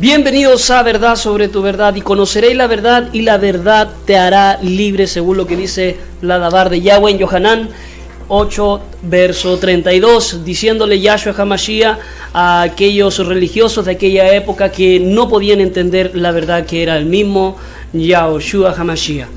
Bienvenidos a Verdad sobre tu verdad, y conoceréis la verdad y la verdad te hará libre, según lo que dice la Dabar de Yahweh en Yohanan 8, verso 32, diciéndole Yahshua HaMashiach a aquellos religiosos de aquella época que no podían entender la verdad, que era el mismo Yahushua HaMashiach.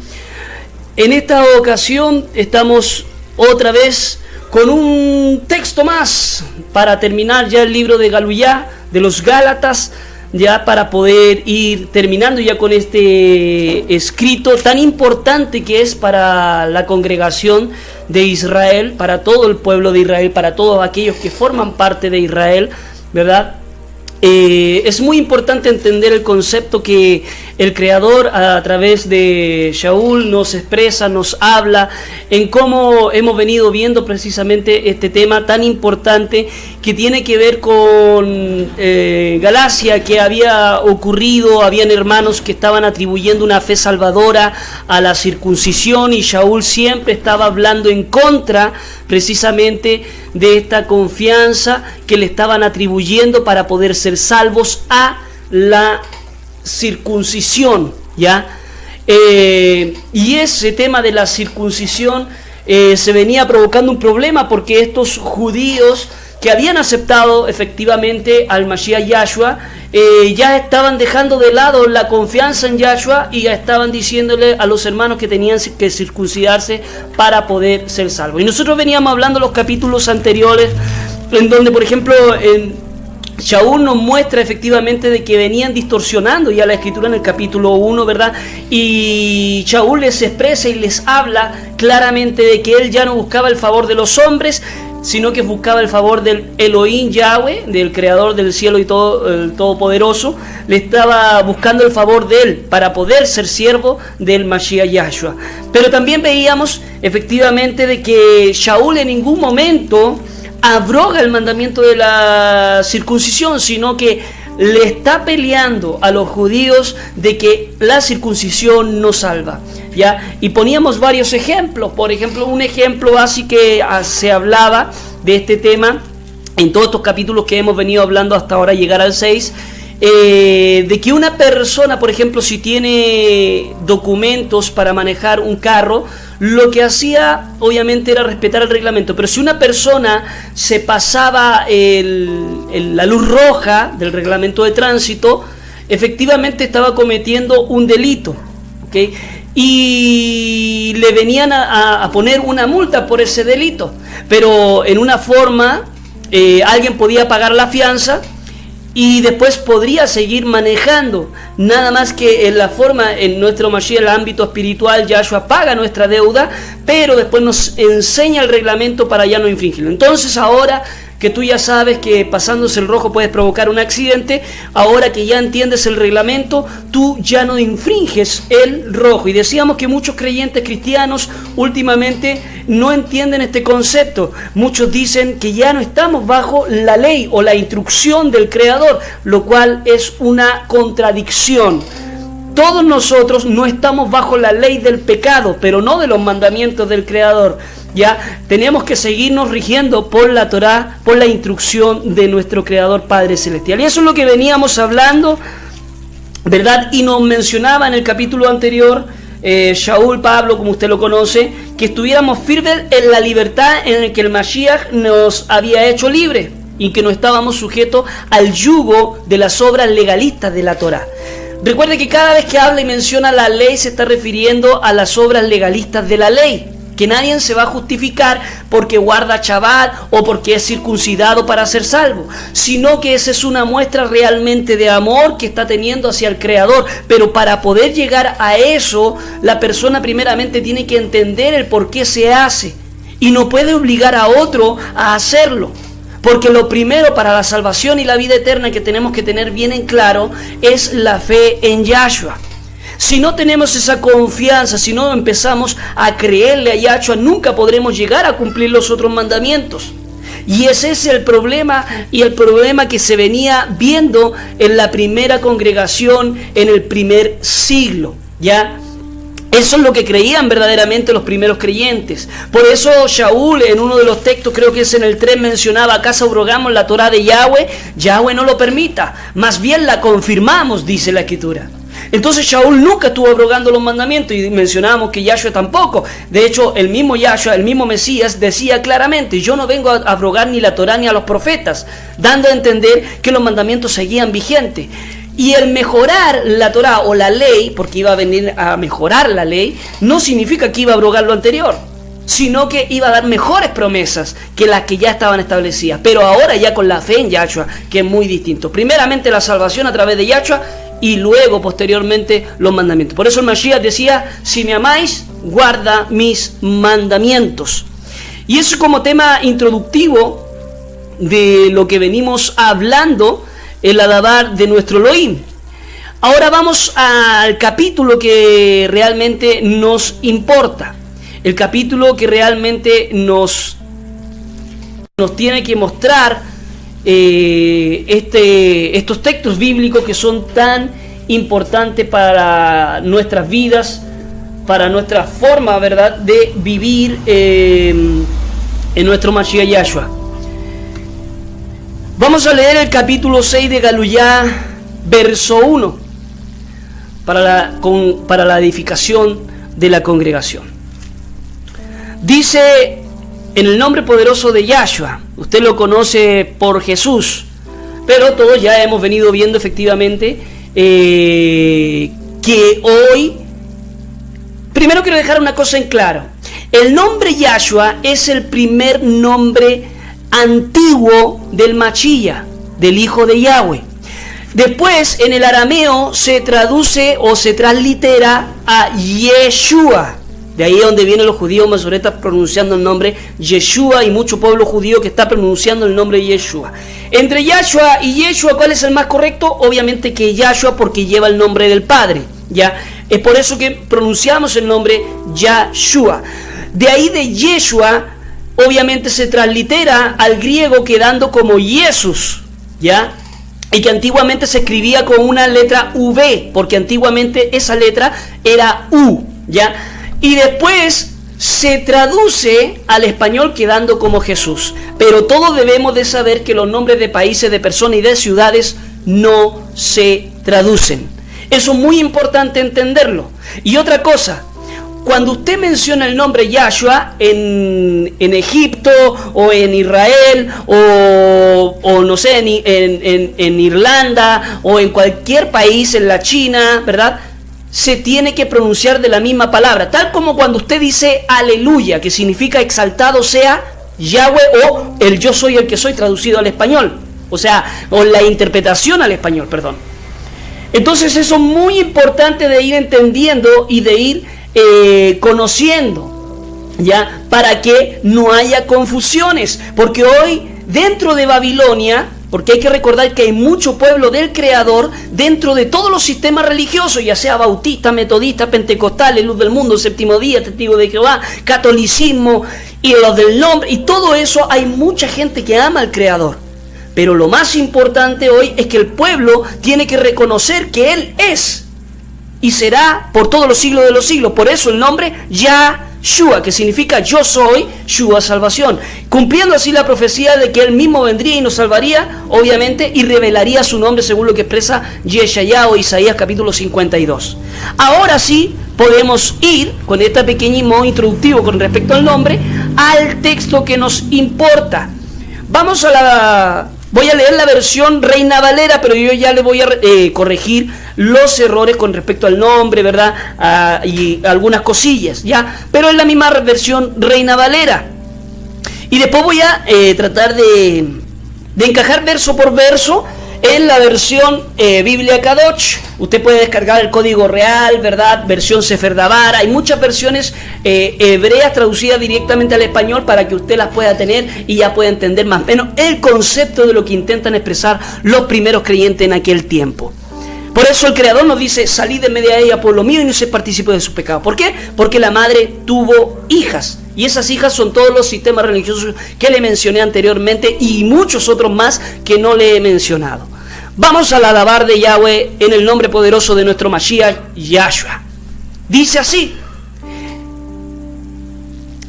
En esta ocasión estamos otra vez con un texto más para terminar ya el libro de Galuyá, de los Gálatas, ya para poder ir terminando ya con este escrito tan importante que es para la congregación de Israel, para todo el pueblo de Israel, para todos aquellos que forman parte de Israel, ¿verdad? Es muy importante entender el concepto que el Creador a través de Shaul nos expresa, nos habla en cómo hemos venido viendo precisamente este tema tan importante que tiene que ver con Galacia, que había ocurrido, habían hermanos que estaban atribuyendo una fe salvadora a la circuncisión, y Shaul siempre estaba hablando en contra precisamente de esta confianza que le estaban atribuyendo para poder ser salvos a la circuncisión, ¿ya? Y ese tema de la circuncisión se venía provocando un problema, porque estos judíos que habían aceptado efectivamente al Mashiach Yahshua, ya estaban dejando de lado la confianza en Yahshua y ya estaban diciéndole a los hermanos que tenían que circuncidarse para poder ser salvos. Y nosotros veníamos hablando los capítulos anteriores, en donde, por ejemplo, Shaul nos muestra efectivamente de que venían distorsionando ya la escritura en el capítulo 1, ¿verdad? Y Shaul les expresa y les habla claramente de que él ya no buscaba el favor de los hombres, sino que buscaba el favor del Elohim Yahweh, del creador del cielo y todo, el todopoderoso. Le estaba buscando el favor de él para poder ser siervo del Mashiach Yahshua. Pero también veíamos efectivamente de que Shaul en ningún momento abroga el mandamiento de la circuncisión, sino que le está peleando a los judíos de que la circuncisión no salva, ¿ya? Y poníamos varios ejemplos. Por ejemplo, un ejemplo así que se hablaba de este tema en todos estos capítulos que hemos venido hablando hasta ahora, llegar al 6, de que una persona, por ejemplo, si tiene documentos para manejar un carro, lo que hacía obviamente era respetar el reglamento. Pero si una persona se pasaba la luz roja del reglamento de tránsito, efectivamente estaba cometiendo un delito, ¿okay? Y le venían a poner una multa por ese delito. Pero en una forma alguien podía pagar la fianza y después podría seguir manejando. Nada más que en la forma, en nuestro Mashiach, el ámbito espiritual, Yahshua paga nuestra deuda, pero después nos enseña el reglamento para ya no infringirlo. Entonces ahora que tú ya sabes que pasándose el rojo puedes provocar un accidente, ahora que ya entiendes el reglamento, tú ya no infringes el rojo. Y decíamos que muchos creyentes cristianos últimamente no entienden este concepto. Muchos dicen que ya no estamos bajo la ley o la instrucción del Creador, lo cual es una contradicción. Todos nosotros no estamos bajo la ley del pecado, pero no de los mandamientos del Creador. Ya tenemos que seguirnos rigiendo por la Torá, por la instrucción de nuestro Creador Padre Celestial. Y eso es lo que veníamos hablando, ¿verdad? Y nos mencionaba en el capítulo anterior, Shaul, Pablo, como usted lo conoce, que estuviéramos firmes en la libertad en la que el Mashiach nos había hecho libre, y que no estábamos sujetos al yugo de las obras legalistas de la Torá. Recuerde que cada vez que habla y menciona la ley se está refiriendo a las obras legalistas de la ley, que nadie se va a justificar porque guarda Shabbat o porque es circuncidado para ser salvo, sino que esa es una muestra realmente de amor que está teniendo hacia el Creador. Pero para poder llegar a eso, la persona primeramente tiene que entender el por qué se hace, y no puede obligar a otro a hacerlo. Porque lo primero para la salvación y la vida eterna que tenemos que tener bien en claro es la fe en Yahshua. Si no tenemos esa confianza, si no empezamos a creerle a Yahshua, nunca podremos llegar a cumplir los otros mandamientos. Y ese es el problema, y el problema que se venía viendo en la primera congregación en el primer siglo, ¿ya? Eso es lo que creían verdaderamente los primeros creyentes. Por eso Shaul en uno de los textos, creo que es en el 3, mencionaba: ¿acaso abrogamos la Torá de Yahweh? Yahweh no lo permita, más bien la confirmamos, dice la Escritura. Entonces Shaul nunca estuvo abrogando los mandamientos, y mencionábamos que Yahshua tampoco. De hecho, el mismo Yahshua, el mismo Mesías, decía claramente: yo no vengo a abrogar ni la Torá ni a los profetas, dando a entender que los mandamientos seguían vigentes. Y el mejorar la Torá o la ley, porque iba a venir a mejorar la ley, no significa que iba a abrogar lo anterior, sino que iba a dar mejores promesas que las que ya estaban establecidas. Pero ahora ya con la fe en Yahshua, que es muy distinto. Primeramente la salvación a través de Yahshua, y luego posteriormente los mandamientos. Por eso el Mashiach decía: si me amáis, guarda mis mandamientos. Y eso como tema introductivo de lo que venimos hablando, el alabar de nuestro Elohim. Ahora vamos al capítulo que realmente nos importa, el capítulo que realmente nos tiene que mostrar estos textos bíblicos que son tan importantes para nuestras vidas, para nuestra forma, ¿verdad?, de vivir en nuestro Mashiach Yahshua. Vamos a leer el capítulo 6 de Galuyá, verso 1, para la edificación de la congregación. Dice: en el nombre poderoso de Yahshua. Usted lo conoce por Jesús, pero todos ya hemos venido viendo efectivamente que hoy, primero quiero dejar una cosa en claro: el nombre Yahshua es el primer nombre antiguo del Mashiach, del Hijo de Yahweh. Después, en el arameo se traduce o se translitera a Yeshua. De ahí es donde vienen los judíos masoretas pronunciando el nombre Yeshua, y mucho pueblo judío que está pronunciando el nombre Yeshua. Entre Yahshua y Yeshua, ¿cuál es el más correcto? Obviamente que Yahshua, porque lleva el nombre del Padre, ¿ya? Es por eso que pronunciamos el nombre Yahshua. De ahí de Yeshua, obviamente se translitera al griego quedando como Jesús, ¿ya? Y que antiguamente se escribía con una letra V, porque antiguamente esa letra era U, ¿ya? Y después se traduce al español quedando como Jesús. Pero todos debemos de saber que los nombres de países, de personas y de ciudades no se traducen. Eso es muy importante entenderlo. Y otra cosa: cuando usted menciona el nombre Yahshua en Egipto o en Israel o no sé, en Irlanda o en cualquier país, en la China, ¿verdad?, se tiene que pronunciar de la misma palabra. Tal como cuando usted dice aleluya, que significa exaltado sea Yahweh, o el yo soy el que soy traducido al español. O sea, o la interpretación al español, perdón. Entonces eso es muy importante de ir entendiendo y de ir conociendo, ¿ya? Para que no haya confusiones, porque hoy dentro de Babilonia, porque hay que recordar que hay mucho pueblo del Creador dentro de todos los sistemas religiosos, ya sea bautista, metodista, pentecostal, luz del mundo, séptimo día, testigo de Jehová, catolicismo y los del nombre, y todo eso. Hay mucha gente que ama al Creador, pero lo más importante hoy es que el pueblo tiene que reconocer que Él es y será por todos los siglos de los siglos. Por eso el nombre Yahshua, que significa yo soy, Shua, salvación, cumpliendo así la profecía de que Él mismo vendría y nos salvaría, obviamente, y revelaría su nombre según lo que expresa Yeshayá o Isaías capítulo 52. Ahora sí podemos ir con este pequeño introductivo con respecto al nombre al texto que nos importa. Voy a leer la versión Reina Valera, pero yo ya le voy a corregir los errores con respecto al nombre, ¿verdad? Y algunas cosillas, ¿ya? Pero es la misma versión Reina Valera. Y después voy a tratar de encajar verso por verso en la versión Biblia Kadosh. Usted puede descargar el código real, ¿verdad? Versión Sefer Davar. Hay muchas versiones hebreas traducidas directamente al español para que usted las pueda tener y ya pueda entender más o menos el concepto de lo que intentan expresar los primeros creyentes en aquel tiempo. Por eso el Creador nos dice: salid de medio de ella, pueblo mío, y no se participe de sus pecados. ¿Por qué? Porque la madre tuvo hijas, y esas hijas son todos los sistemas religiosos que le mencioné anteriormente y muchos otros más que no le he mencionado. Vamos a alabar de Yahweh en el nombre poderoso de nuestro Mashiach Yahshua. Dice así: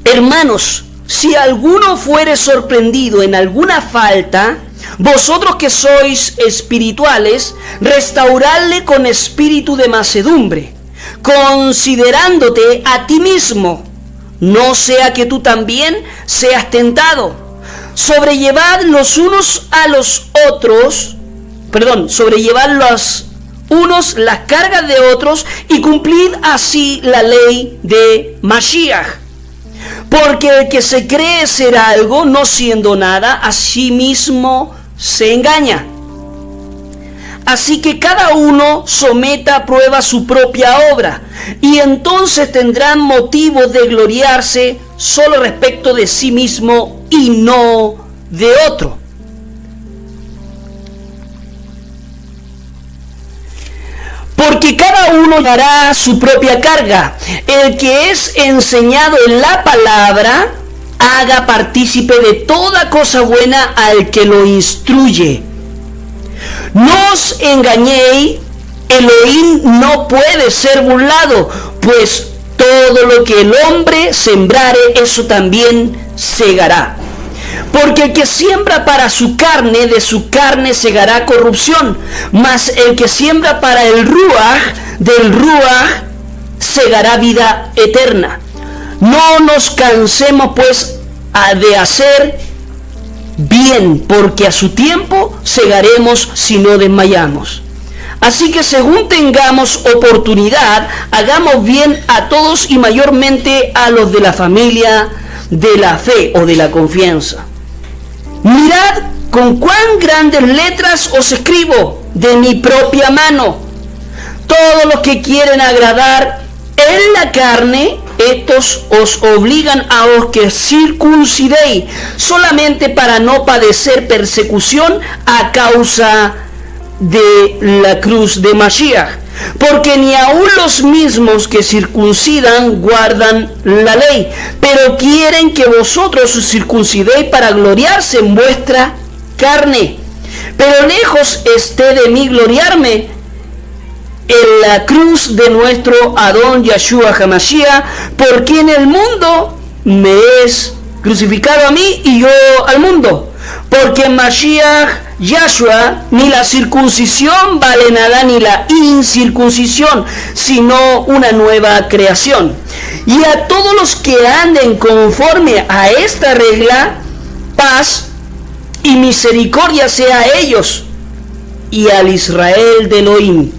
Hermanos, si alguno fuere sorprendido en alguna falta, vosotros que sois espirituales, restauradle con espíritu de mansedumbre, considerándote a ti mismo, no sea que tú también seas tentado. Sobrellevad los unos a los otros, sobrellevad los unos las cargas de otros y cumplid así la ley de Mashiach. Porque el que se cree ser algo, no siendo nada, a sí mismo se engaña. Así que cada uno someta a prueba su propia obra, y entonces tendrán motivo de gloriarse solo respecto de sí mismo y no de otro. Porque cada uno dará su propia carga. El que es enseñado en la palabra, haga partícipe de toda cosa buena al que lo instruye. No os engañéis, Elohim no puede ser burlado, pues todo lo que el hombre sembrare, eso también segará. Porque el que siembra para su carne, de su carne segará corrupción, mas el que siembra para el Ruach, del Ruach segará vida eterna. No nos cansemos pues de hacer bien, porque a su tiempo segaremos si no desmayamos. Así que según tengamos oportunidad, hagamos bien a todos y mayormente a los de la familia de la fe o de la confianza. Mirad con cuán grandes letras os escribo de mi propia mano. Todos los que quieren agradar en la carne, estos os obligan a os que circuncidéis, solamente para no padecer persecución a causa de la cruz de Mashiach. Porque ni aun los mismos que circuncidan guardan la ley, pero quieren que vosotros os circuncidéis para gloriarse en vuestra carne. Pero lejos esté de mí gloriarme en la cruz de nuestro Adón Yeshua HaMashiach, porque en el mundo me es crucificado a mí y yo al mundo. Porque en Mashiach Yahshua ni la circuncisión vale nada ni la incircuncisión, sino una nueva creación. Y a todos los que anden conforme a esta regla, paz y misericordia sea a ellos y al Israel de Elohim.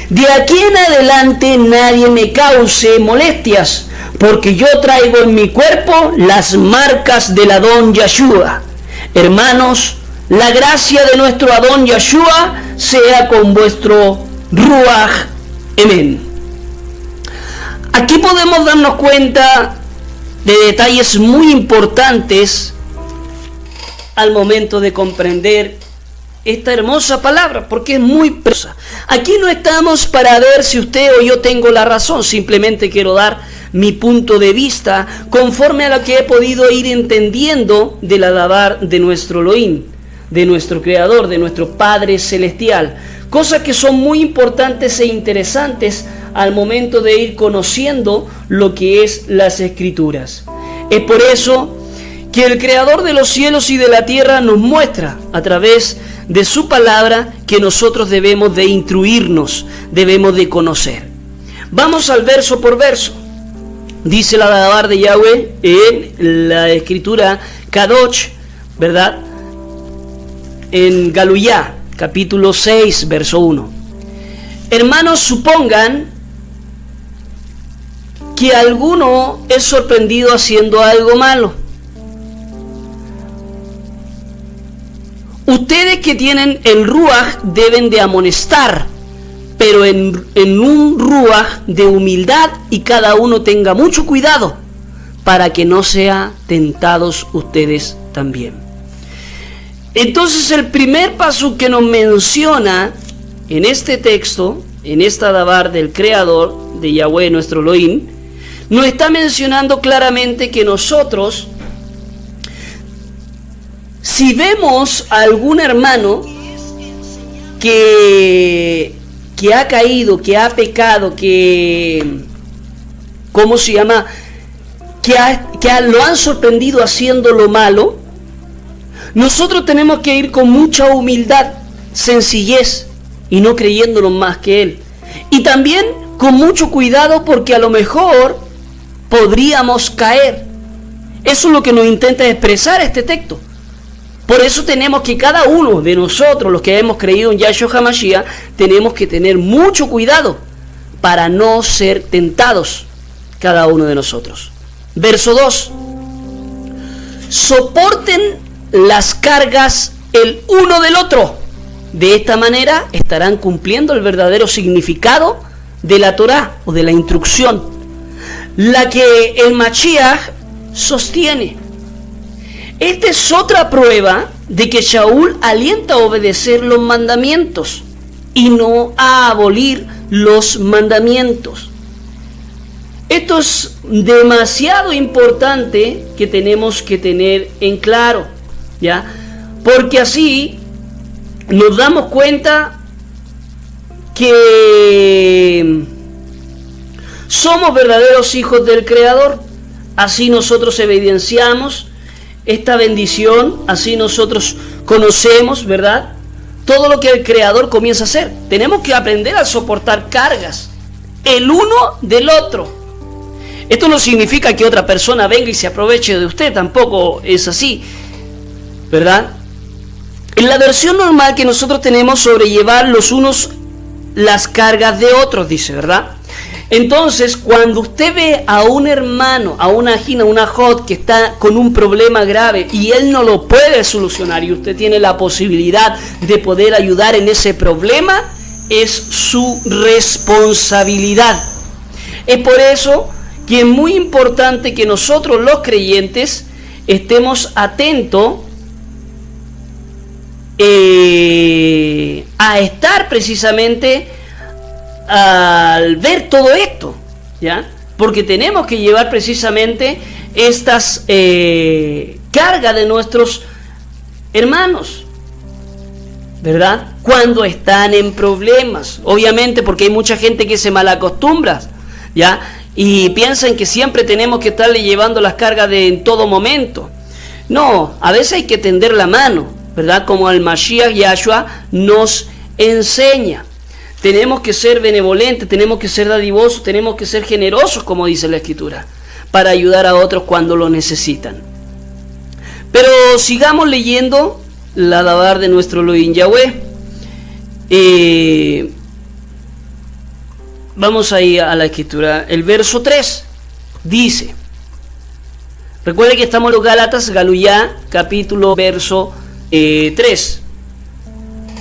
De aquí en adelante nadie me cause molestias, porque yo traigo en mi cuerpo las marcas del Adón Yeshua. Hermanos, la gracia de nuestro Adón Yeshua sea con vuestro Ruach. Amén. Aquí podemos darnos cuenta de detalles muy importantes al momento de comprender esta hermosa palabra, porque es muy preciosa. Aquí no estamos para ver si usted o yo tengo la razón, simplemente quiero dar mi punto de vista conforme a lo que he podido ir entendiendo de la Dabar de nuestro Elohim, de nuestro Creador, de nuestro Padre Celestial. Cosas que son muy importantes e interesantes al momento de ir conociendo lo que es las Escrituras. Es por eso que el Creador de los cielos y de la tierra nos muestra a través de su palabra que nosotros debemos de instruirnos, debemos de conocer. Vamos al verso por verso. Dice la Dabar de Yahweh en la escritura Kadosh, ¿verdad? En Galuyá, capítulo 6, verso 1. Hermanos, supongan que alguno es sorprendido haciendo algo malo. Ustedes que tienen el Ruach deben de amonestar, pero en un Ruach de humildad, y cada uno tenga mucho cuidado para que no sean tentados ustedes también. Entonces el primer paso que nos menciona en este texto, en esta Dabar del Creador, de Yahweh nuestro Elohim, nos está mencionando claramente que nosotros, si vemos a algún hermano que ha caído, que ha pecado, que, ¿cómo se llama? lo han sorprendido haciendo lo malo, nosotros tenemos que ir con mucha humildad, sencillez y no creyéndolo más que Él. Y también con mucho cuidado, porque a lo mejor podríamos caer. Eso es lo que nos intenta expresar este texto. Por eso tenemos que cada uno de nosotros, los que hemos creído en Yahshua HaMashiach, tenemos que tener mucho cuidado para no ser tentados cada uno de nosotros. Verso 2. Soporten las cargas el uno del otro. De esta manera estarán cumpliendo el verdadero significado de la Torá o de la instrucción, la que el Mashiach sostiene. Esta es otra prueba de que Shaul alienta a obedecer los mandamientos y no a abolir los mandamientos. Esto es demasiado importante que tenemos que tener en claro, ¿ya? Porque así nos damos cuenta que somos verdaderos hijos del Creador. Así nosotros evidenciamos esta bendición, así nosotros conocemos, ¿verdad?, todo lo que el Creador comienza a hacer. Tenemos que aprender a soportar cargas el uno del otro. Esto no significa que otra persona venga y se aproveche de usted, tampoco es así, ¿verdad? En la versión normal que nosotros tenemos, sobrellevar los unos las cargas de otros, dice, ¿verdad? Entonces, cuando usted ve a un hermano, a una ajina, una hot que está con un problema grave y él no lo puede solucionar y usted tiene la posibilidad de poder ayudar en ese problema, es su responsabilidad. Es por eso que es muy importante que nosotros los creyentes estemos atentos a estar precisamente al ver todo esto, ¿ya? Porque tenemos que llevar precisamente estas cargas de nuestros hermanos, ¿verdad? Cuando están en problemas, obviamente, porque hay mucha gente que se malacostumbra, ¿ya? Y piensan que siempre tenemos que estarle llevando las cargas en todo momento. No, a veces hay que tender la mano, ¿verdad? Como el Mashiach Yahshua nos enseña. Tenemos que ser benevolentes, tenemos que ser dadivosos, tenemos que ser generosos, como dice la Escritura, para ayudar a otros cuando lo necesitan. Pero sigamos leyendo la Dabar de nuestro Elohim Yahweh. Vamos ahí a la Escritura. El verso 3 dice, recuerde que estamos en los Gálatas, Galuyá, capítulo, verso 3.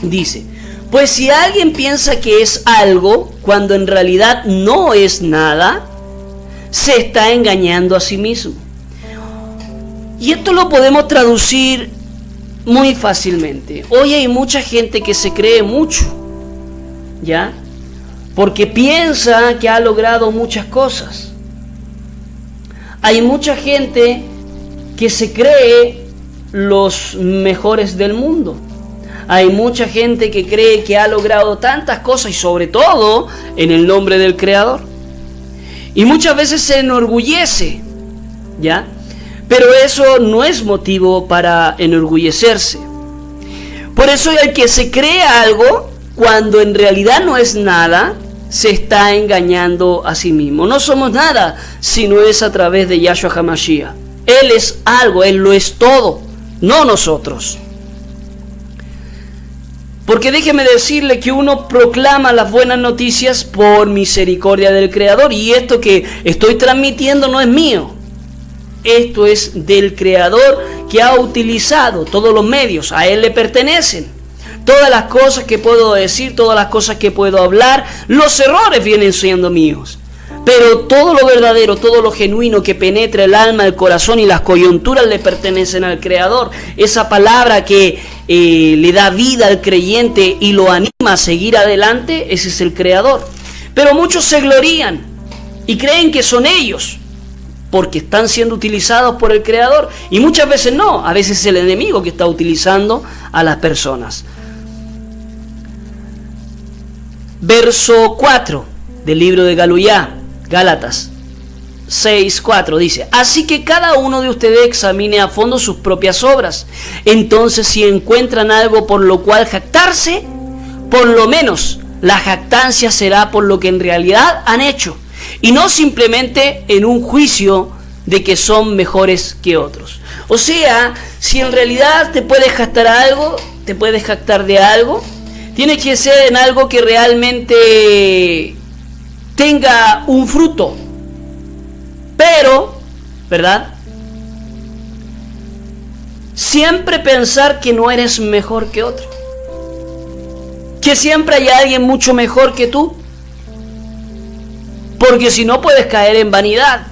Dice, pues si alguien piensa que es algo cuando en realidad no es nada, se está engañando a sí mismo. Y esto lo podemos traducir muy fácilmente. Hoy hay mucha gente que se cree mucho, ¿ya? Porque piensa que ha logrado muchas cosas. Hay mucha gente que se cree los mejores del mundo. Hay mucha gente que cree que ha logrado tantas cosas y sobre todo en el nombre del Creador. Y muchas veces se enorgullece, ¿ya? Pero eso no es motivo para enorgullecerse. Por eso el que se cree algo cuando en realidad no es nada, se está engañando a sí mismo. No somos nada si no es a través de Yahshua HaMashiach. Él es algo, Él lo es todo, no nosotros. Porque déjeme decirle que uno proclama las buenas noticias por misericordia del Creador. Y esto que estoy transmitiendo no es mío. Esto es del Creador, que ha utilizado todos los medios. A Él le pertenecen. Todas las cosas que puedo decir, todas las cosas que puedo hablar, los errores vienen siendo míos. Pero todo lo verdadero, todo lo genuino que penetra el alma, el corazón y las coyunturas le pertenecen al Creador. Esa palabra que le da vida al creyente y lo anima a seguir adelante, ese es el Creador. Pero muchos se glorían y creen que son ellos, porque están siendo utilizados por el Creador. Y muchas veces no, a veces es el enemigo que está utilizando a las personas. Verso 4 del libro de Galuyá, Gálatas. 6:4 dice: así que cada uno de ustedes examine a fondo sus propias obras. Entonces, si encuentran algo por lo cual jactarse, por lo menos la jactancia será por lo que en realidad han hecho, y no simplemente en un juicio de que son mejores que otros. O sea, si en realidad te puedes jactar algo, te puedes jactar de algo, tiene que ser en algo que realmente tenga un fruto. Pero, ¿verdad? Siempre pensar que no eres mejor que otro, que siempre hay alguien mucho mejor que tú, porque si no puedes caer en vanidad,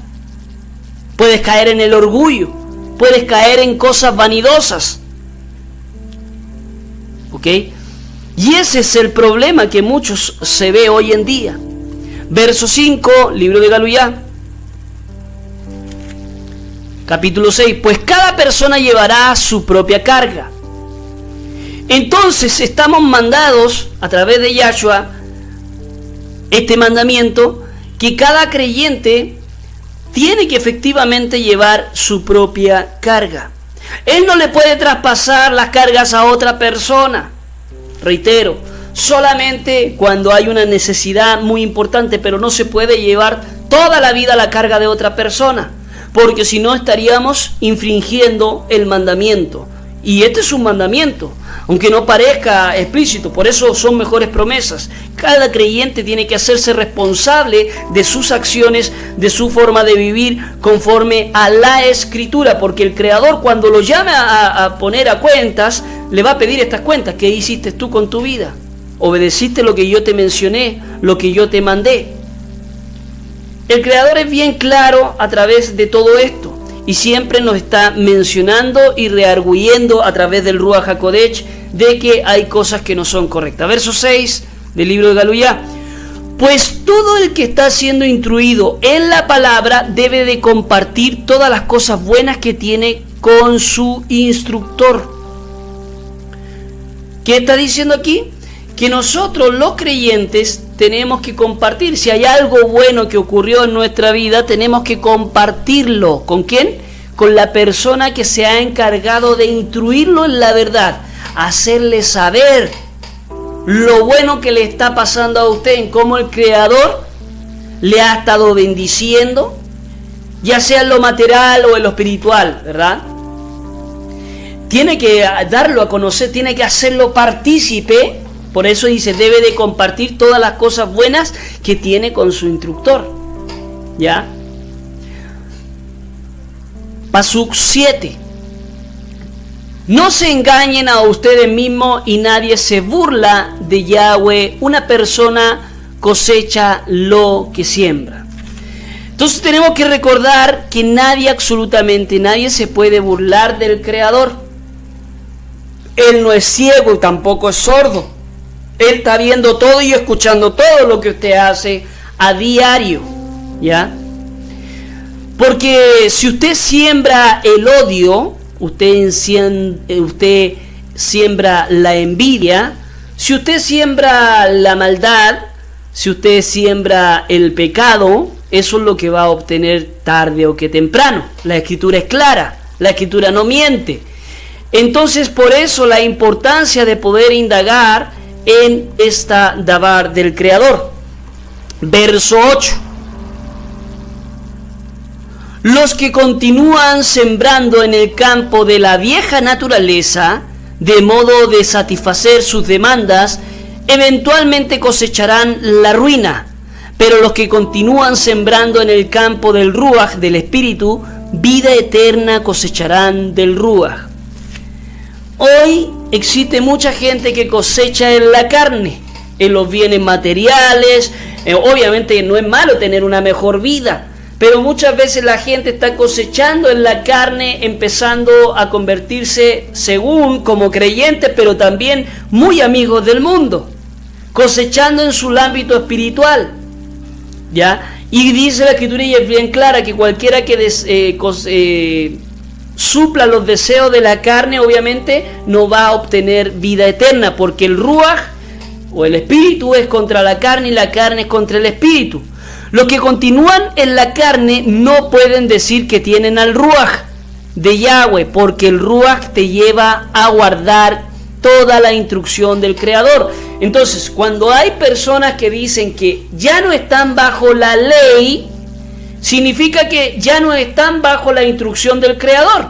puedes caer en el orgullo, puedes caer en cosas vanidosas. ¿Ok? Y ese es el problema que muchos se ve hoy en día. Verso 5, libro de Galuyá, capítulo 6. Pues cada persona llevará su propia carga. Entonces estamos mandados a través de Yahshua, este mandamiento, que cada creyente tiene que efectivamente llevar su propia carga. Él no le puede traspasar las cargas a otra persona. Reitero, solamente cuando hay una necesidad muy importante, pero no se puede llevar toda la vida la carga de otra persona, porque si no estaríamos infringiendo el mandamiento. Y este es un mandamiento, aunque no parezca explícito, por eso son mejores promesas. Cada creyente tiene que hacerse responsable de sus acciones, de su forma de vivir conforme a la Escritura, porque el Creador, cuando lo llame a poner a cuentas, le va a pedir estas cuentas. ¿Qué hiciste tú con tu vida? ¿Obedeciste lo que yo te mencioné, lo que yo te mandé? El Creador es bien claro a través de todo esto, y siempre nos está mencionando y rearguyendo a través del Ruach HaKodesh de que hay cosas que no son correctas. Verso 6 del libro de Galuyá: pues todo el que está siendo instruido en la palabra debe de compartir todas las cosas buenas que tiene con su instructor. ¿Qué está diciendo aquí? Que nosotros los creyentes tenemos que compartir. Si hay algo bueno que ocurrió en nuestra vida, tenemos que compartirlo. ¿Con quién? Con la persona que se ha encargado de instruirlo en la verdad, hacerle saber lo bueno que le está pasando a usted, en cómo el Creador le ha estado bendiciendo, ya sea en lo material o en lo espiritual, ¿verdad? Tiene que darlo a conocer, tiene que hacerlo partícipe. Por eso dice, debe de compartir todas las cosas buenas que tiene con su instructor. ¿Ya? Pasuk 7. No se engañen a ustedes mismos y nadie se burla de Yahweh. Una persona cosecha lo que siembra. Entonces tenemos que recordar que nadie, absolutamente nadie, se puede burlar del Creador. Él no es ciego y tampoco es sordo. Él está viendo todo y escuchando todo lo que usted hace a diario, ¿ya? Porque si usted siembra el odio, usted siembra la envidia, si usted siembra la maldad, si usted siembra el pecado, eso es lo que va a obtener tarde o que temprano. La Escritura es clara, la Escritura no miente. Entonces, por eso la importancia de poder indagar en esta dabar del Creador. Verso 8. Los que continúan sembrando en el campo de la vieja naturaleza, de modo de satisfacer sus demandas, eventualmente cosecharán la ruina, pero los que continúan sembrando en el campo del Ruach, del Espíritu, vida eterna cosecharán del Ruach. Hoy existe mucha gente que cosecha en la carne, en los bienes materiales. Obviamente no es malo tener una mejor vida, pero muchas veces la gente está cosechando en la carne, empezando a convertirse según como creyentes, pero también muy amigos del mundo, cosechando en su ámbito espiritual, ¿ya? Y dice la Escritura, y es bien clara, que cualquiera que supla los deseos de la carne, obviamente no va a obtener vida eterna, porque el Ruach o el Espíritu es contra la carne y la carne es contra el Espíritu. Los que continúan en la carne no pueden decir que tienen al Ruaj de Yahweh, porque el Ruaj te lleva a guardar toda la instrucción del Creador. Entonces, cuando hay personas que dicen que ya no están bajo la ley, significa que ya no están bajo la instrucción del Creador,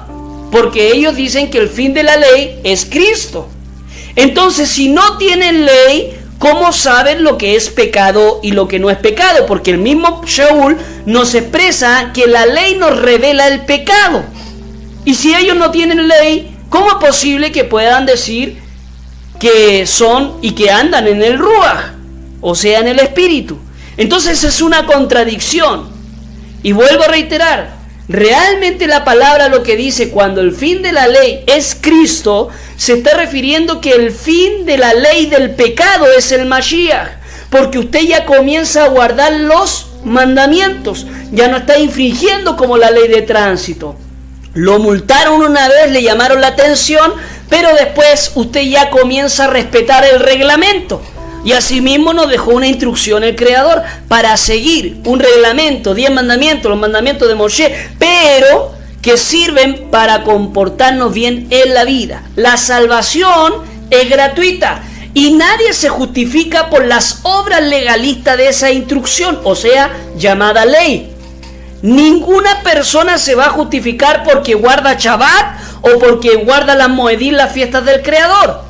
porque ellos dicen que el fin de la ley es Cristo. Entonces, si no tienen ley, ¿cómo saben lo que es pecado y lo que no es pecado? Porque el mismo Shaul nos expresa que la ley nos revela el pecado. Y si ellos no tienen ley, ¿cómo es posible que puedan decir que son y que andan en el Ruaj, o sea, en el Espíritu? Entonces es una contradicción. Y vuelvo a reiterar, realmente la palabra lo que dice cuando el fin de la ley es Cristo, se está refiriendo que el fin de la ley del pecado es el Mashiach, porque usted ya comienza a guardar los mandamientos, ya no está infringiendo como la ley de tránsito. Lo multaron una vez, le llamaron la atención, pero después usted ya comienza a respetar el reglamento. Y asimismo nos dejó una instrucción el Creador para seguir un reglamento, 10 mandamientos, los mandamientos de Moshe, pero que sirven para comportarnos bien en la vida. La salvación es gratuita y nadie se justifica por las obras legalistas de esa instrucción, o sea, llamada ley. Ninguna persona se va a justificar porque guarda Shabbat o porque guarda las Moedín, las fiestas del Creador,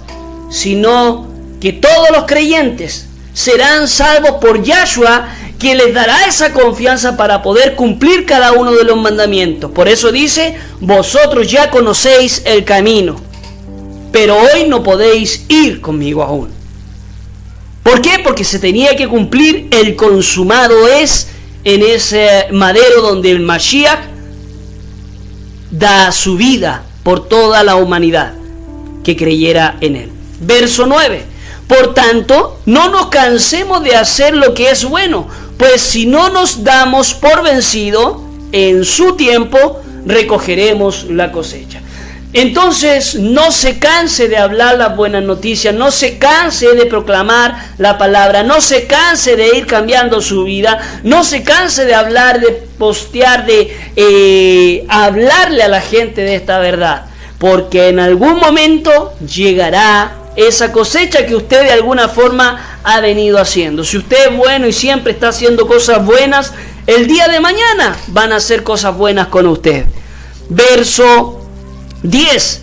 sino que todos los creyentes serán salvos por Yahshua, que les dará esa confianza para poder cumplir cada uno de los mandamientos. Por eso dice, vosotros ya conocéis el camino, pero hoy no podéis ir conmigo aún. ¿Por qué? Porque se tenía que cumplir el consumado es en ese madero donde el Mashiach da su vida por toda la humanidad que creyera en él. Verso 9. Por tanto, no nos cansemos de hacer lo que es bueno, pues si no nos damos por vencido, en su tiempo recogeremos la cosecha. Entonces, no se canse de hablar las buenas noticias, no se canse de proclamar la palabra, no se canse de ir cambiando su vida, no se canse de hablar, de postear, de hablarle a la gente de esta verdad, porque en algún momento llegará esa cosecha que usted de alguna forma ha venido haciendo. Si usted es bueno y siempre está haciendo cosas buenas, el día de mañana van a hacer cosas buenas con usted. Verso 10.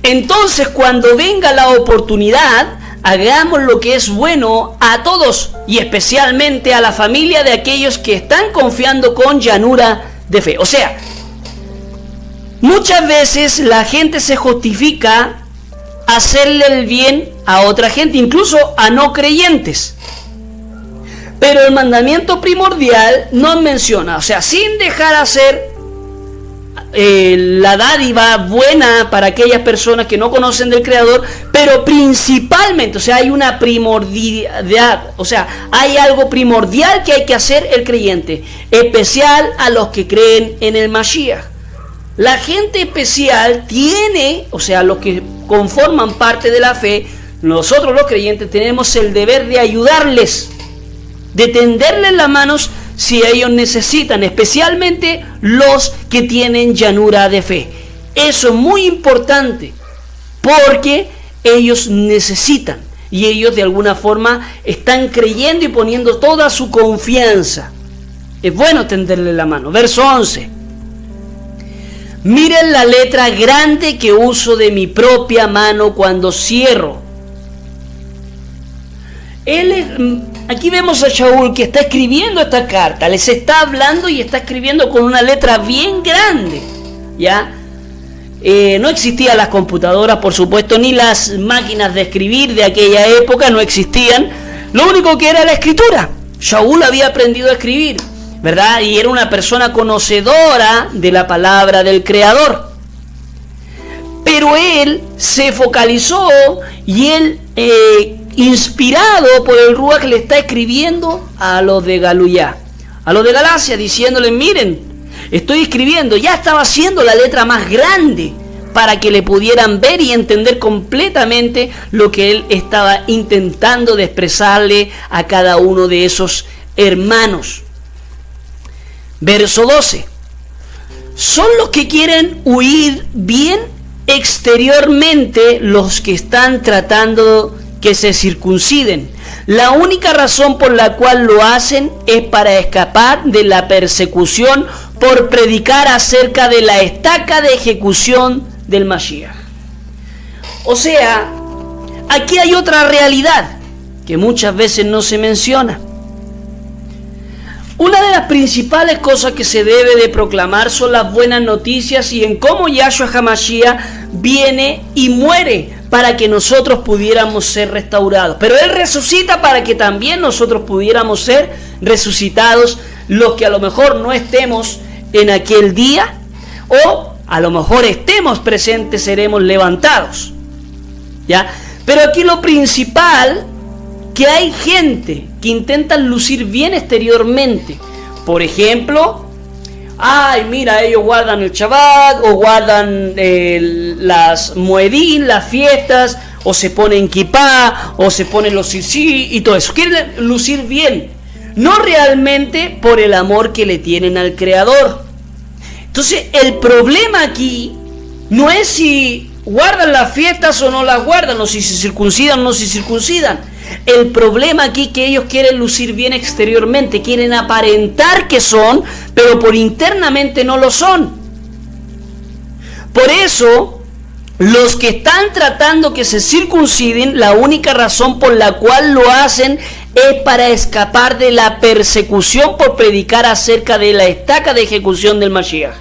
Entonces, cuando venga la oportunidad, hagamos lo que es bueno a todos y especialmente a la familia de aquellos que están confiando con llanura de fe. O sea, muchas veces la gente se justifica hacerle el bien a otra gente, incluso a no creyentes. Pero el mandamiento primordial nos menciona, o sea, sin dejar hacer la dádiva buena para aquellas personas que no conocen del Creador, pero principalmente, o sea, hay una primordialidad, o sea, hay algo primordial que hay que hacer el creyente, especial a los que creen en el Mashiach. La gente especial tiene, o sea, los que conforman parte de la fe, nosotros los creyentes tenemos el deber de ayudarles, de tenderles las manos si ellos necesitan, especialmente los que tienen llanura de fe. Eso es muy importante porque ellos necesitan y ellos de alguna forma están creyendo y poniendo toda su confianza. Es bueno tenderle la mano. Verso 11. Miren la letra grande que uso de mi propia mano cuando cierro. Aquí vemos a Shaul que está escribiendo esta carta, les está hablando y está escribiendo con una letra bien grande, ¿ya? No existían las computadoras, por supuesto, ni las máquinas de escribir de aquella época no existían. Lo único que era la escritura. Shaul había aprendido a escribir, ¿verdad? Y era una persona conocedora de la palabra del Creador. Pero él se focalizó y él, inspirado por el Ruach, le está escribiendo a los de Galuyá, a los de Galacia, diciéndoles, miren, estoy escribiendo, ya estaba haciendo la letra más grande para que le pudieran ver y entender completamente lo que él estaba intentando de expresarle a cada uno de esos hermanos. Verso 12. Son los que quieren huir bien exteriormente los que están tratando que se circunciden. La única razón por la cual lo hacen es para escapar de la persecución por predicar acerca de la estaca de ejecución del Mashiach. O sea, aquí hay otra realidad que muchas veces no se menciona. Una de las principales cosas que se debe de proclamar son las buenas noticias y en cómo Yahshua HaMashiach viene y muere para que nosotros pudiéramos ser restaurados. Pero Él resucita para que también nosotros pudiéramos ser resucitados, los que a lo mejor no estemos en aquel día o a lo mejor estemos presentes, seremos levantados. ¿Ya? Pero aquí lo principal, que hay gente que intentan lucir bien exteriormente. Por ejemplo, ay, mira, ellos guardan el Shabbat, o guardan las Moedín, las fiestas, o se ponen kippah, o se ponen los sisi y todo eso. Quieren lucir bien, no realmente por el amor que le tienen al Creador. Entonces, el problema aquí no es si guardan las fiestas o no las guardan, o si se circuncidan o no se circuncidan. El problema aquí es que ellos quieren lucir bien exteriormente, quieren aparentar que son, pero por internamente no lo son. Por eso, los que están tratando que se circunciden, la única razón por la cual lo hacen es para escapar de la persecución por predicar acerca de la estaca de ejecución del Mashiach.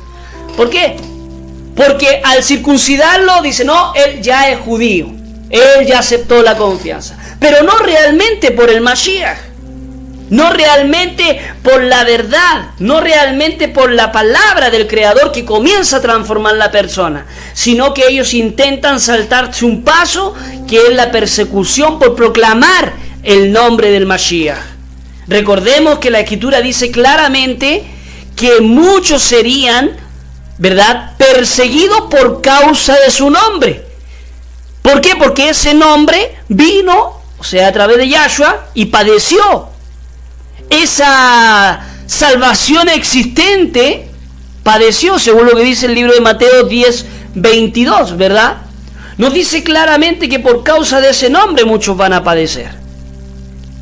¿Por qué? Porque al circuncidarlo dice, no, él ya es judío, él ya aceptó la confianza. Pero no realmente por el Mashiach, no realmente por la verdad, no realmente por la palabra del Creador que comienza a transformar la persona, sino que ellos intentan saltarse un paso, que es la persecución por proclamar el nombre del Mashiach. Recordemos que la Escritura dice claramente que muchos serían, ¿verdad?, perseguidos por causa de su nombre. ¿Por qué? Porque ese nombre vino, o sea, a través de Yahshua, y padeció. Esa salvación existente padeció, según lo que dice el libro de Mateo 10:22, ¿verdad? Nos dice claramente que por causa de ese nombre muchos van a padecer.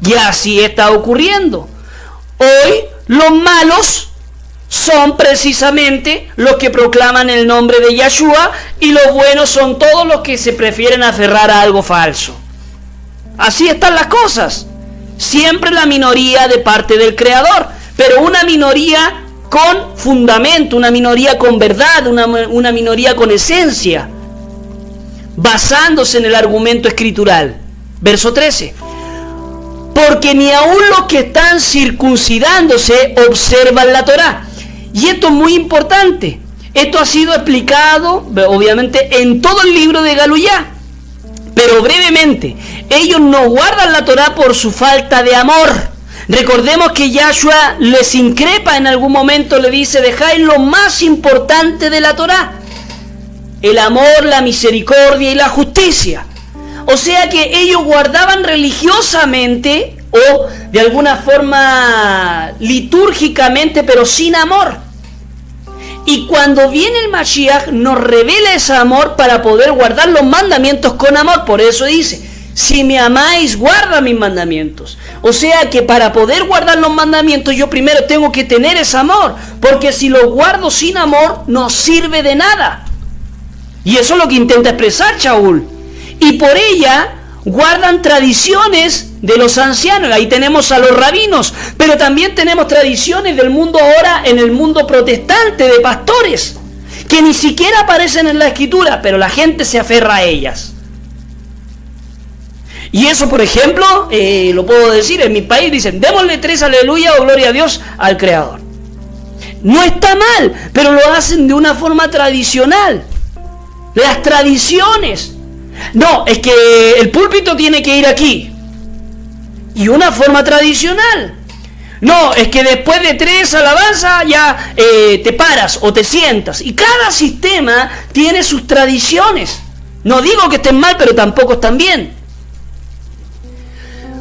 Y así está ocurriendo. Hoy los malos son precisamente los que proclaman el nombre de Yahshua, y los buenos son todos los que se prefieren aferrar a algo falso. Así están las cosas. Siempre la minoría de parte del Creador, pero una minoría con fundamento, una minoría con verdad, una minoría con esencia, basándose en el argumento escritural. Verso 13. Porque ni aun los que están circuncidándose observan la Torá. Y esto es muy importante. Esto ha sido explicado, obviamente, en todo el libro de Galuyá. Pero brevemente, ellos no guardan la Torá por su falta de amor. Recordemos que Yahshua les increpa en algún momento, le dice, dejáis lo más importante de la Torá: el amor, la misericordia y la justicia. O sea que ellos guardaban religiosamente o de alguna forma litúrgicamente, pero sin amor. Y cuando viene el Mashiach nos revela ese amor para poder guardar los mandamientos con amor. Por eso dice, si me amáis, guarda mis mandamientos. O sea que para poder guardar los mandamientos yo primero tengo que tener ese amor, porque si lo guardo sin amor no sirve de nada. Y eso es lo que intenta expresar Shaul. Y por ella guardan tradiciones de los ancianos. Ahí tenemos a los rabinos, pero también tenemos tradiciones del mundo ahora, en el mundo protestante, de pastores, que ni siquiera aparecen en la Escritura, pero la gente se aferra a ellas. Y eso, por ejemplo, lo puedo decir, en mi país dicen, démosle 3 aleluya o gloria a Dios al Creador. No está mal, pero lo hacen de una forma tradicional. Las tradiciones. No, es que el púlpito tiene que ir aquí. Y una forma tradicional. No, es que después de 3 alabanzas ya te paras o te sientas. Y cada sistema tiene sus tradiciones. No digo que estén mal, pero tampoco están bien.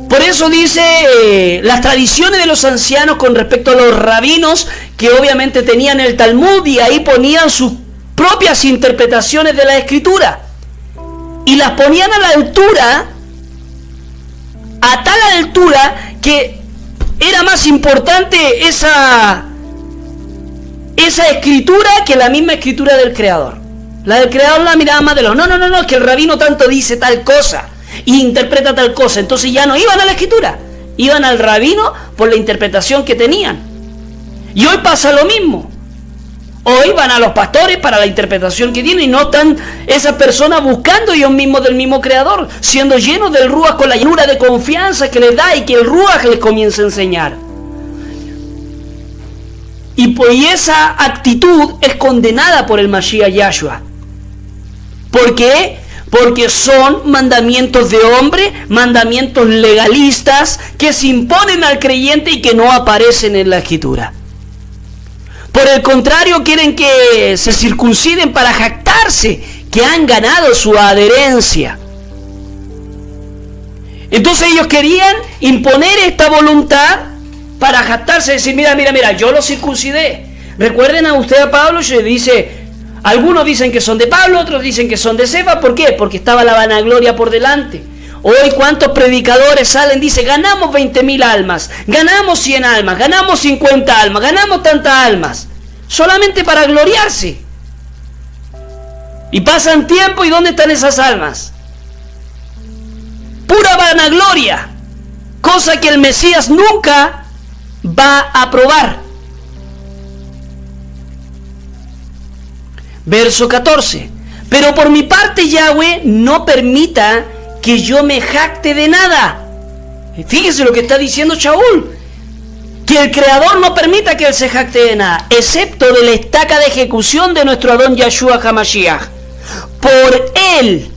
Por eso dice las tradiciones de los ancianos con respecto a los rabinos, que obviamente tenían el Talmud y ahí ponían sus propias interpretaciones de la Escritura. Y las ponían a la altura, a tal altura que era más importante esa escritura que la misma escritura del Creador. La del Creador la miraba más de lejos. No, que el rabino tanto dice tal cosa y interpreta tal cosa. Entonces ya no iban a la escritura, iban al rabino por la interpretación que tenían. Y hoy pasa lo mismo. Hoy van a los pastores para la interpretación que tienen y no están esas personas buscando ellos mismos del mismo Creador, siendo llenos del Ruach con la llenura de confianza que les da y que el Ruach les comienza a enseñar. Y esa actitud es condenada por el Mashiach Yahshua. ¿Por qué? Porque son mandamientos de hombre, mandamientos legalistas que se imponen al creyente y que no aparecen en la Escritura. Por el contrario, quieren que se circunciden para jactarse que han ganado su adherencia. Entonces ellos querían imponer esta voluntad para jactarse, decir, mira, yo lo circuncidé. Recuerden a usted a Pablo, se dice, algunos dicen que son de Pablo, otros dicen que son de Cefa. ¿Por qué? Porque estaba la vanagloria por delante. Hoy cuántos predicadores salen, dice, ganamos 20.000 almas, ganamos 100 almas, ganamos 50 almas, ganamos tantas almas, solamente para gloriarse. Y pasan tiempo, ¿y dónde están esas almas? Pura vanagloria, cosa que el Mesías nunca va a aprobar. Verso 14. Pero por mi parte, Yahweh no permita que yo me jacte de nada. Fíjese lo que está diciendo Shaul. Que el Creador no permita que él se jacte de nada, excepto de la estaca de ejecución de nuestro Adón Yahshua HaMashiach. Por él,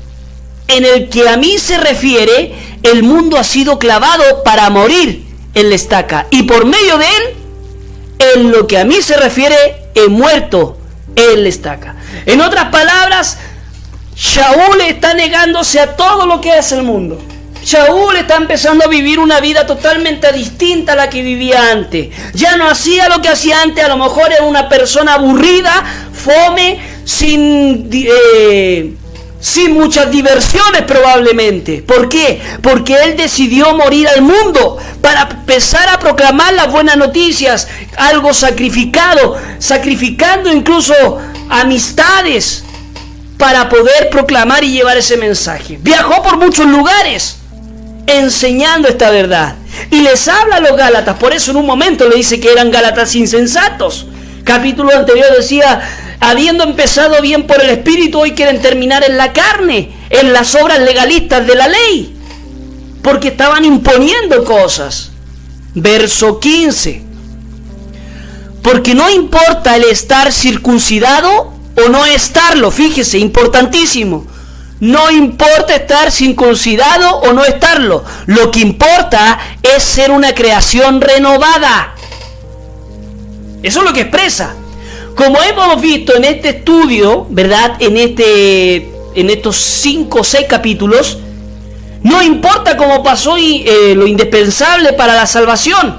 en el que a mí se refiere, el mundo ha sido clavado para morir en la estaca. Y por medio de él, en lo que a mí se refiere, he muerto en la estaca. En otras palabras, Shaul está negándose a todo lo que es el mundo. Shaul está empezando a vivir una vida totalmente distinta a la que vivía antes. Ya no hacía lo que hacía antes. A lo mejor era una persona aburrida, fome, sin muchas diversiones probablemente. ¿Por qué? Porque él decidió morir al mundo para empezar a proclamar las buenas noticias. Algo sacrificado, sacrificando incluso amistades para poder proclamar y llevar ese mensaje. Viajó por muchos lugares enseñando esta verdad y les habla a los Gálatas. Por eso en un momento le dice que eran Gálatas insensatos. Capítulo anterior decía, habiendo empezado bien por el Espíritu, hoy quieren terminar en la carne, en las obras legalistas de la ley, porque estaban imponiendo cosas. Verso 15. Porque no importa el estar circuncidado o no estarlo. Fíjese, importantísimo. No importa estar circuncidado o no estarlo. Lo que importa es ser una creación renovada. Eso es lo que expresa. Como hemos visto en este estudio, ¿verdad? En estos 5 o 6 capítulos, no importa cómo pasó lo indispensable para la salvación,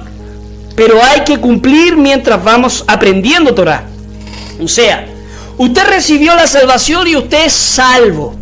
pero hay que cumplir mientras vamos aprendiendo Torah. O sea, usted recibió la salvación y usted es salvo.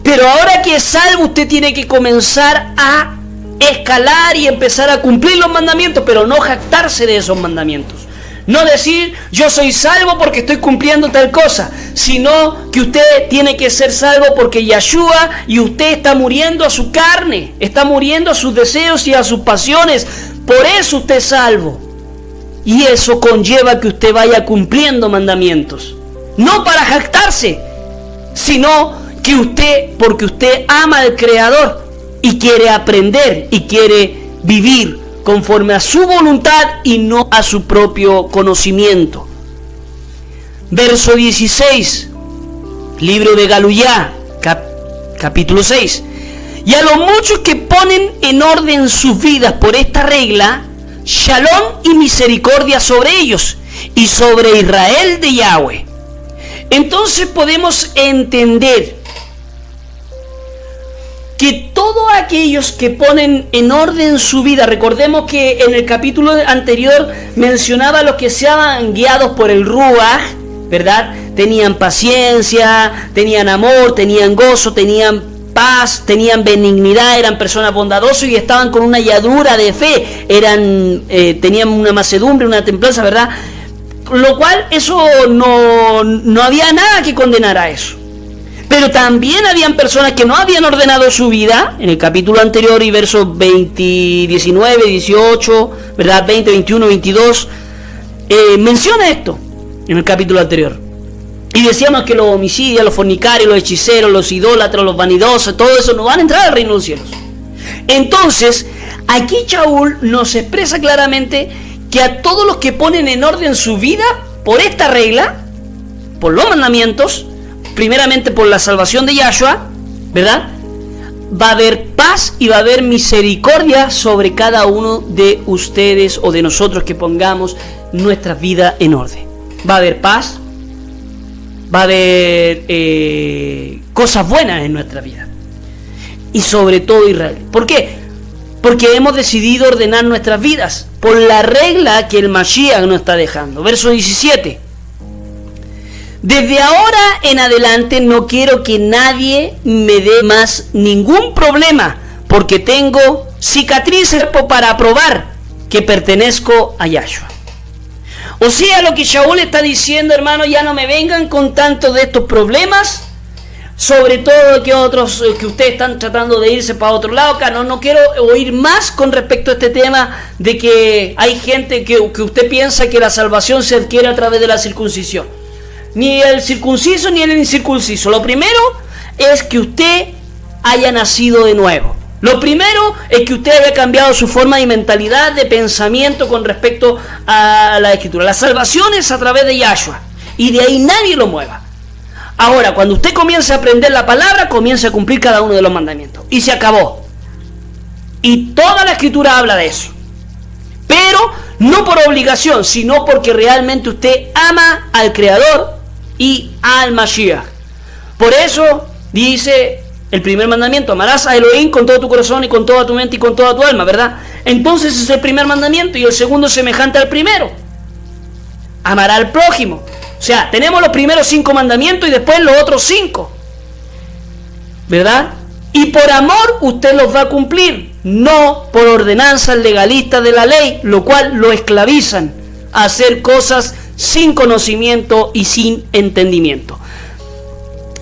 Pero ahora que es salvo, usted tiene que comenzar a escalar y empezar a cumplir los mandamientos, pero no jactarse de esos mandamientos. No decir, yo soy salvo porque estoy cumpliendo tal cosa, sino que usted tiene que ser salvo porque Yahshua y usted está muriendo a su carne, está muriendo a sus deseos y a sus pasiones. Por eso usted es salvo. Y eso conlleva que usted vaya cumpliendo mandamientos. No para jactarse, sino que usted, porque usted ama al Creador y quiere aprender y quiere vivir conforme a su voluntad y no a su propio conocimiento. Verso 16, libro de Galuyá, capítulo 6. Y a los muchos que ponen en orden sus vidas por esta regla, shalom y misericordia sobre ellos y sobre Israel de Yahweh. Entonces podemos entender que todos aquellos que ponen en orden su vida, recordemos que en el capítulo anterior mencionaba a los que se habían guiados por el Ruach, ¿verdad? Tenían paciencia, tenían amor, tenían gozo, tenían paz, tenían benignidad, eran personas bondadosas y estaban con una lladura de fe, tenían una mansedumbre, una templanza, ¿verdad? Lo cual eso no había nada que condenar a eso. Pero también habían personas que no habían ordenado su vida, en el capítulo anterior y versos 19, 18, ¿verdad? 20, 21, 22, menciona esto en el capítulo anterior. Y decíamos que los homicidios, los fornicarios, los hechiceros, los idólatras, los vanidosos, todo eso no van a entrar al reino de los cielos. Entonces, aquí Shaul nos expresa claramente que a todos los que ponen en orden su vida por esta regla, por los mandamientos, primeramente por la salvación de Yahshua, ¿verdad? Va a haber paz y va a haber misericordia sobre cada uno de ustedes o de nosotros que pongamos nuestra vida en orden. Va a haber paz, va a haber cosas buenas en nuestra vida. Y sobre todo Israel. ¿Por qué? Porque hemos decidido ordenar nuestras vidas por la regla que el Mashiach nos está dejando. Verso 17. Desde ahora en adelante no quiero que nadie me dé más ningún problema, porque tengo cicatrices para probar que pertenezco a Yahshua. O sea, lo que Shaul está diciendo, hermano, ya no me vengan con tanto de estos problemas, sobre todo que otros, que ustedes están tratando de irse para otro lado. Acá no quiero oír más con respecto a este tema de que hay gente que usted piensa que la salvación se adquiere a través de la circuncisión. Ni el circunciso ni el incircunciso. Lo primero es que usted haya nacido de nuevo. Lo primero es que usted haya cambiado su forma de mentalidad, de pensamiento con respecto a la Escritura. La salvación es a través de Yahshua y de ahí nadie lo mueva. Ahora, cuando usted comience a aprender la palabra, comience a cumplir cada uno de los mandamientos. Y se acabó. Y toda la Escritura habla de eso. Pero no por obligación, sino porque realmente usted ama al Creador y al Mashiach. Por eso dice el primer mandamiento: amarás a Elohim con todo tu corazón y con toda tu mente y con toda tu alma, ¿verdad? Entonces es el primer mandamiento, y el segundo es semejante al primero: amará al prójimo. O sea, tenemos los primeros 5 mandamientos y después los otros 5, ¿verdad? Y por amor usted los va a cumplir, no por ordenanzas legalistas de la ley, lo cual lo esclavizan a hacer cosas sin conocimiento y sin entendimiento.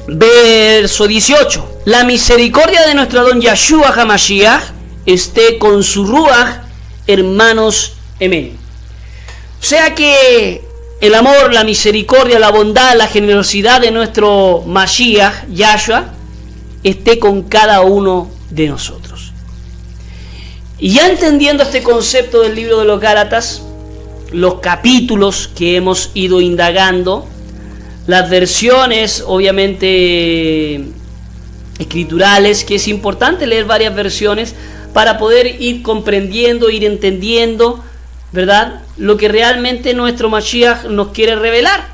Verso 18. La misericordia de nuestro Adón Yahshua HaMashiach esté con su Ruach, hermanos. Amén. O sea que el amor, la misericordia, la bondad, la generosidad de nuestro Mashiach, Yahshua, esté con cada uno de nosotros. Y ya entendiendo este concepto del libro de los Gálatas, los capítulos que hemos ido indagando, las versiones obviamente escriturales, que es importante leer varias versiones para poder ir comprendiendo, ir entendiendo, ¿verdad?, lo que realmente nuestro Mashiach nos quiere revelar.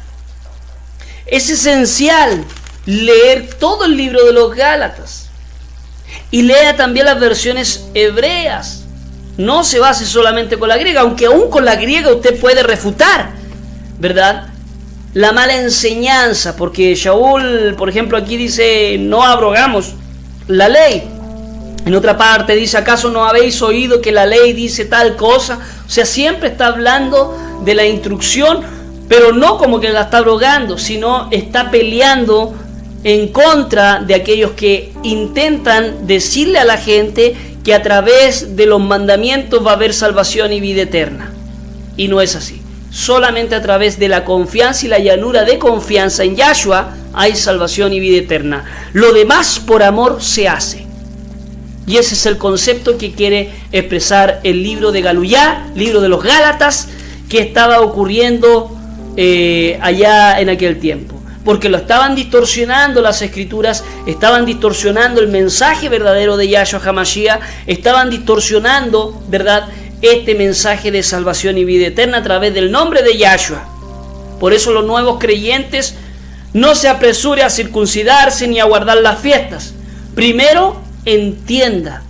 Es esencial leer todo el libro de los Gálatas y lea también las versiones hebreas. No se base solamente con la griega, aunque aún con la griega usted puede refutar, ¿verdad?, la mala enseñanza, porque Shaul, por ejemplo, aquí dice: no abrogamos la ley. En otra parte dice: ¿acaso no habéis oído que la ley dice tal cosa? O sea, siempre está hablando de la instrucción, pero no como que la está abrogando, sino está peleando en contra de aquellos que intentan decirle a la gente que a través de los mandamientos va a haber salvación y vida eterna. Y no es así. Solamente a través de la confianza y la llanura de confianza en Yahshua hay salvación y vida eterna. Lo demás por amor se hace. Y ese es el concepto que quiere expresar el libro de Galuyá, libro de los Gálatas, que estaba ocurriendo allá en aquel tiempo. Porque lo estaban distorsionando las escrituras, estaban distorsionando el mensaje verdadero de Yahshua HaMashiach, estaban distorsionando, ¿verdad?, este mensaje de salvación y vida eterna a través del nombre de Yahshua. Por eso los nuevos creyentes no se apresure a circuncidarse ni a guardar las fiestas. Primero entienda,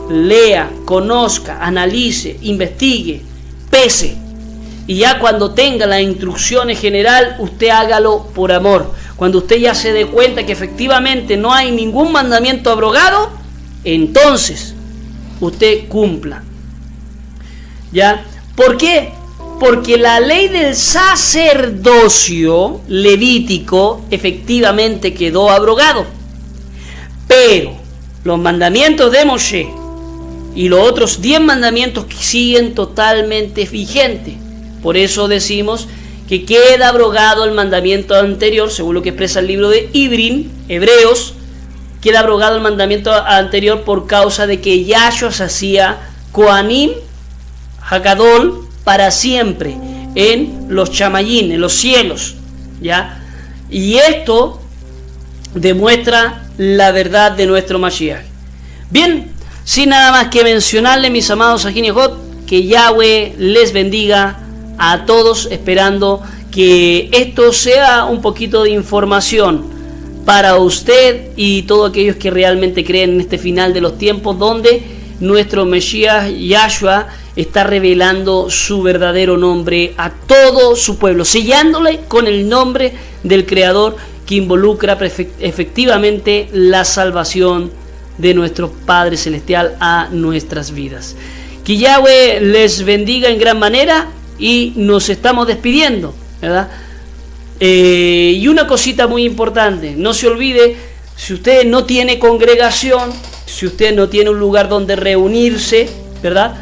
lea, conozca, analice, investigue, pese. Y ya cuando tenga las instrucciones general, usted hágalo por amor. Cuando usted ya se dé cuenta que efectivamente no hay ningún mandamiento abrogado, entonces usted cumpla. ¿Ya? ¿Por qué? Porque la ley del sacerdocio levítico efectivamente quedó abrogado. Pero los mandamientos de Moshe y los otros 10 mandamientos siguen totalmente vigentes. Por eso decimos que queda abrogado el mandamiento anterior, según lo que expresa el libro de Hebreos, queda abrogado el mandamiento anterior por causa de que Yahshua se hacía Kohanim Hagadol para siempre en los chamayín, en los cielos, ¿ya? Y esto demuestra la verdad de nuestro Mashiach. Bien, sin nada más que mencionarle, mis amados Ajin Yehot, que Yahweh les bendiga a todos, esperando que esto sea un poquito de información para usted y todos aquellos que realmente creen en este final de los tiempos, donde nuestro Mesías Yahshua está revelando su verdadero nombre a todo su pueblo, sellándole con el nombre del Creador, que involucra efectivamente la salvación de nuestro Padre Celestial a nuestras vidas. Que Yahweh les bendiga en gran manera y nos estamos despidiendo, ¿verdad? Y una cosita muy importante, no se olvide, si usted no tiene congregación, si usted no tiene un lugar donde reunirse, ¿verdad?,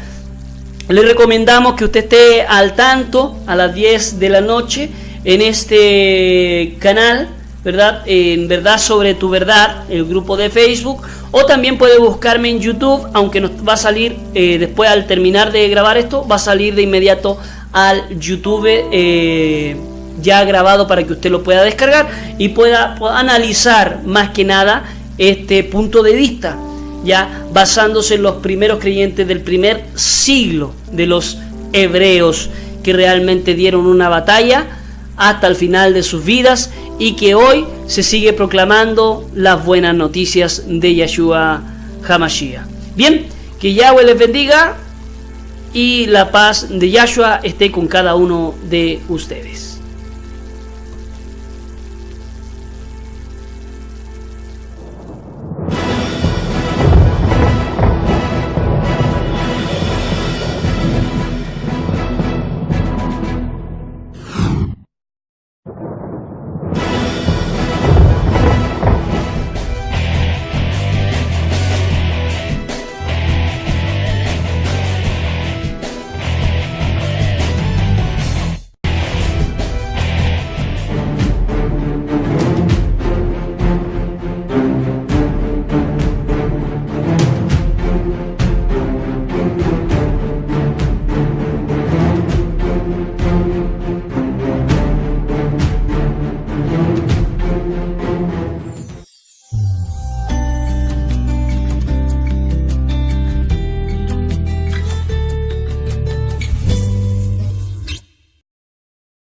le recomendamos que usted esté al tanto a las 10 de la noche en este canal, ¿verdad?, en Verdad sobre tu Verdad, el grupo de Facebook, o también puede buscarme en YouTube, aunque nos va a salir después, al terminar de grabar esto, va a salir de inmediato al YouTube ya grabado para que usted lo pueda descargar y pueda analizar más que nada este punto de vista, ya basándose en los primeros creyentes del primer siglo de los hebreos, que realmente dieron una batalla hasta el final de sus vidas y que hoy se sigue proclamando las buenas noticias de Yahshua HaMashiach. Bien, que Yahweh les bendiga y la paz de Yahshua esté con cada uno de ustedes.